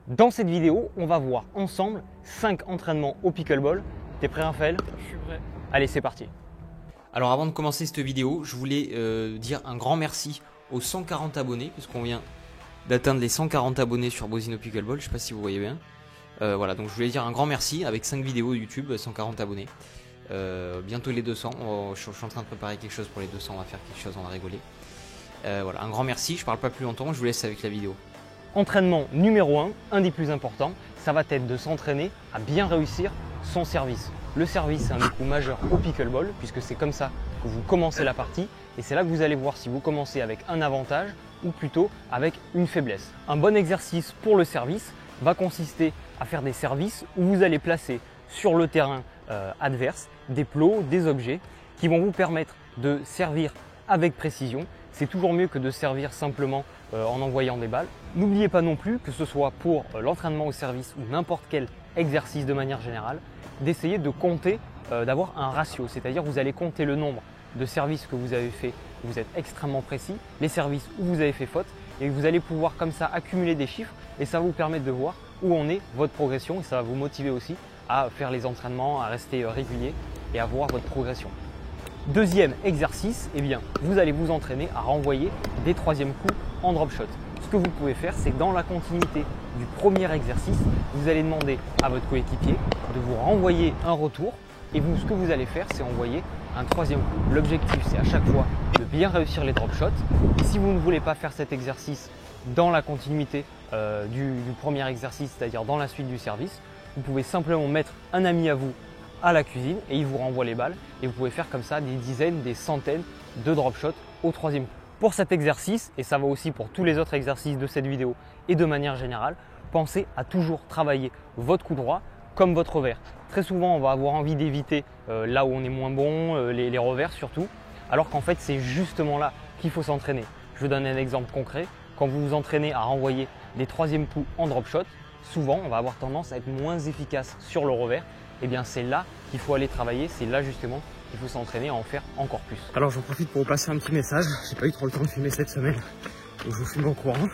Dans cette vidéo, on va voir ensemble 5 entraînements au pickleball. T'es prêt, Raphaël? Je suis prêt. Allez, c'est parti. Alors avant de commencer cette vidéo, je voulais dire un grand merci aux 140 abonnés, puisqu'on vient d'atteindre les 140 abonnés sur Bozino Pickleball, je sais pas si vous voyez bien. Voilà, donc je voulais dire un grand merci avec 5 vidéos YouTube, 140 abonnés. Bientôt les 200, je suis en train de préparer quelque chose pour les 200, on va faire quelque chose, on va rigoler. Voilà, un grand merci, je parle pas plus longtemps, je vous laisse avec la vidéo. Entraînement numéro 1, un des plus importants, ça va être de s'entraîner à bien réussir son service. Le service, c'est un des coups majeurs au pickleball, puisque c'est comme ça que vous commencez la partie, et c'est là que vous allez voir si vous commencez avec un avantage ou plutôt avec une faiblesse. Un bon exercice pour le service va consister à faire des services où vous allez placer sur le terrain adverse des plots, des objets qui vont vous permettre de servir avec précision. C'est toujours mieux que de servir simplement en envoyant des balles. N'oubliez pas non plus, que ce soit pour l'entraînement au service ou n'importe quel exercice de manière générale, d'essayer de compter, d'avoir un ratio, c'est-à-dire vous allez compter le nombre de services que vous avez fait, vous êtes extrêmement précis, les services où vous avez fait faute, et vous allez pouvoir comme ça accumuler des chiffres et ça va vous permettre de voir où en est votre progression et ça va vous motiver aussi à faire les entraînements, à rester régulier et à voir votre progression. Deuxième exercice, eh bien, vous allez vous entraîner à renvoyer des troisièmes coups en drop shot. Ce que vous pouvez faire, c'est que dans la continuité du premier exercice, vous allez demander à votre coéquipier de vous renvoyer un retour et vous, ce que vous allez faire, c'est envoyer un troisième coup. L'objectif, c'est à chaque fois de bien réussir les drop shots. Et si vous ne voulez pas faire cet exercice dans la continuité du premier exercice, c'est-à-dire dans la suite du service, vous pouvez simplement mettre un ami à vous à la cuisine et il vous renvoie les balles et vous pouvez faire comme ça des dizaines, des centaines de drop shots au troisième coup. Pour cet exercice, et ça va aussi pour tous les autres exercices de cette vidéo et de manière générale, pensez à toujours travailler votre coup droit comme votre revers. Très souvent, on va avoir envie d'éviter là où on est moins bon, les revers surtout, alors qu'en fait, c'est justement là qu'il faut s'entraîner. Je vous donne un exemple concret. Quand vous vous entraînez à renvoyer des troisièmes coups en drop shot, souvent, on va avoir tendance à être moins efficace sur le revers. Et bien, c'est là qu'il faut aller travailler, c'est là justement qu'il faut s'entraîner à en faire encore plus. Alors j'en profite pour vous passer un petit message, j'ai pas eu trop le temps de filmer cette semaine, donc je vous filme en courant.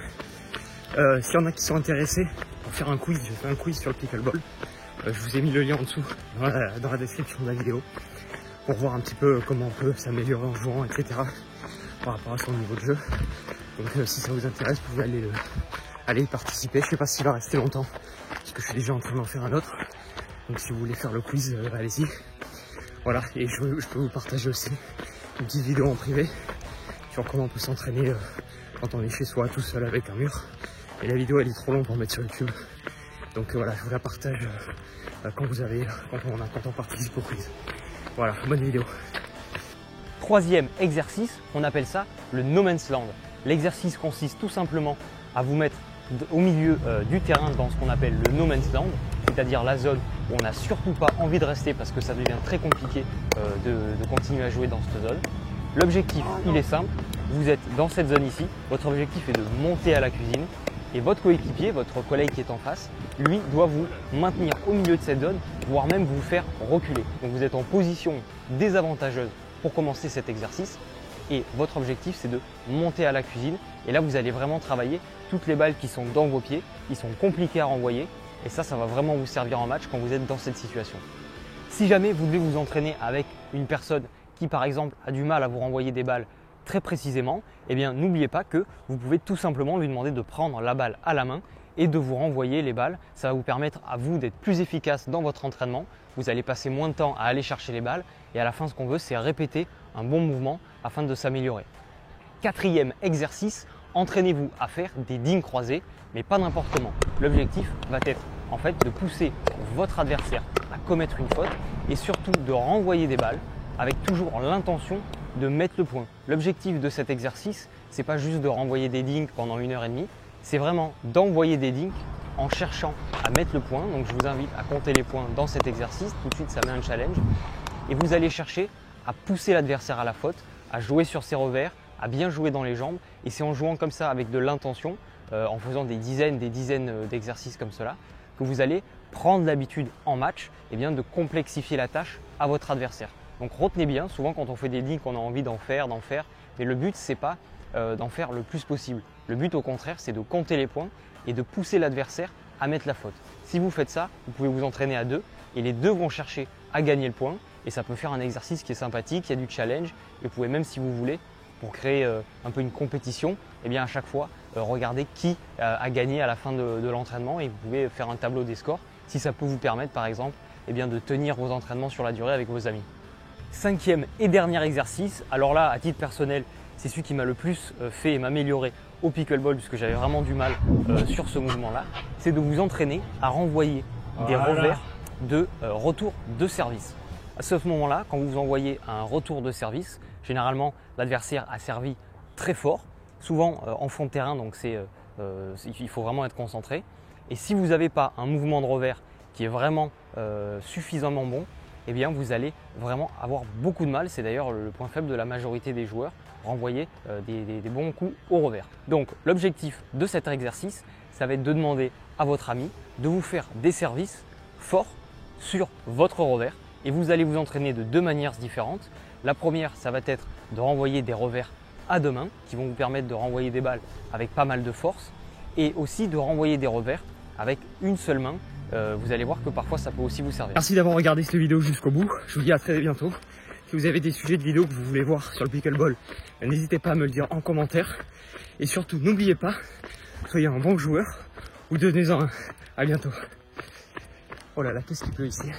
S'il y en a qui sont intéressés pour faire un quiz, je fais un quiz sur le pickleball. Je vous ai mis le lien en dessous dans la description de la vidéo pour voir un petit peu comment on peut s'améliorer en jouant, etc. par rapport à son niveau de jeu. Donc si ça vous intéresse, vous pouvez aller y participer. Je sais pas s'il va rester longtemps, parce que je suis déjà en train d'en faire un autre. Donc si vous voulez faire le quiz, allez-y. Voilà, et je peux vous partager aussi une petite vidéo en privé sur comment on peut s'entraîner quand on est chez soi tout seul avec un mur. Et la vidéo elle est trop longue pour mettre sur YouTube. Donc voilà, je vous la partage quand on participe au quiz. Voilà, bonne vidéo. Troisième exercice, on appelle ça le no man's land. L'exercice consiste tout simplement à vous mettre au milieu du terrain dans ce qu'on appelle le no man's land, c'est-à-dire la zone où on n'a surtout pas envie de rester parce que ça devient très compliqué de continuer à jouer dans cette zone. L'objectif, il est simple, vous êtes dans cette zone ici, votre objectif est de monter à la cuisine et votre coéquipier, votre collègue qui est en face, lui doit vous maintenir au milieu de cette zone, voire même vous faire reculer. Donc vous êtes en position désavantageuse pour commencer cet exercice et votre objectif c'est de monter à la cuisine et là vous allez vraiment travailler toutes les balles qui sont dans vos pieds, qui sont compliquées à renvoyer. Et ça va vraiment vous servir en match quand vous êtes dans cette situation. Si jamais vous devez vous entraîner avec une personne qui par exemple a du mal à vous renvoyer des balles très précisément, eh bien n'oubliez pas que vous pouvez tout simplement lui demander de prendre la balle à la main et de vous renvoyer les balles. Ça va vous permettre à vous d'être plus efficace dans votre entraînement. Vous allez passer moins de temps à aller chercher les balles et à la fin ce qu'on veut c'est répéter un bon mouvement afin de s'améliorer. Quatrième exercice, entraînez-vous à faire des dings croisés, mais pas n'importe comment. L'objectif va être en fait de pousser votre adversaire à commettre une faute et surtout de renvoyer des balles avec toujours l'intention de mettre le point. L'objectif de cet exercice, c'est pas juste de renvoyer des dinks pendant 1h30, c'est vraiment d'envoyer des dinks en cherchant à mettre le point. Donc je vous invite à compter les points dans cet exercice, tout de suite ça met un challenge et vous allez chercher à pousser l'adversaire à la faute, à jouer sur ses revers, à bien jouer dans les jambes et c'est en jouant comme ça avec de l'intention, en faisant des dizaines d'exercices comme cela, que vous allez prendre l'habitude en match de complexifier la tâche à votre adversaire. Donc retenez bien, souvent quand on fait des dinks, on a envie d'en faire, mais le but c'est pas d'en faire le plus possible. Le but au contraire c'est de compter les points et de pousser l'adversaire à mettre la faute. Si vous faites ça, vous pouvez vous entraîner à 2 et les 2 vont chercher à gagner le point et ça peut faire un exercice qui est sympathique, il y a du challenge et vous pouvez même si vous voulez, pour créer un peu une compétition, et bien à chaque fois, regarder qui a gagné à la fin de l'entraînement et vous pouvez faire un tableau des scores si ça peut vous permettre par exemple bien, de tenir vos entraînements sur la durée avec vos amis. 5e et dernier exercice, alors là à titre personnel, c'est celui qui m'a le plus fait m'améliorer au pickleball puisque j'avais vraiment du mal sur ce mouvement-là, c'est de vous entraîner à renvoyer des revers de retour de service. À ce moment-là, quand vous envoyez un retour de service, généralement l'adversaire a servi très fort, souvent en fond de terrain, donc il faut vraiment être concentré. Et si vous n'avez pas un mouvement de revers qui est vraiment suffisamment bon, eh bien vous allez vraiment avoir beaucoup de mal. C'est d'ailleurs le point faible de la majorité des joueurs, renvoyer des bons coups au revers. Donc l'objectif de cet exercice, ça va être de demander à votre ami de vous faire des services forts sur votre revers et vous allez vous entraîner de 2 manières différentes. La première, ça va être de renvoyer des revers à 2 mains qui vont vous permettre de renvoyer des balles avec pas mal de force et aussi de renvoyer des revers avec une seule main. Vous allez voir que parfois ça peut aussi vous servir. Merci d'avoir regardé cette vidéo jusqu'au bout. Je vous dis à très bientôt. Si vous avez des sujets de vidéos que vous voulez voir sur le pickleball, n'hésitez pas à me le dire en commentaire. Et surtout, n'oubliez pas, soyez un bon joueur ou donnez-en un. À bientôt. Oh là là, qu'est-ce qu'il pleut ici.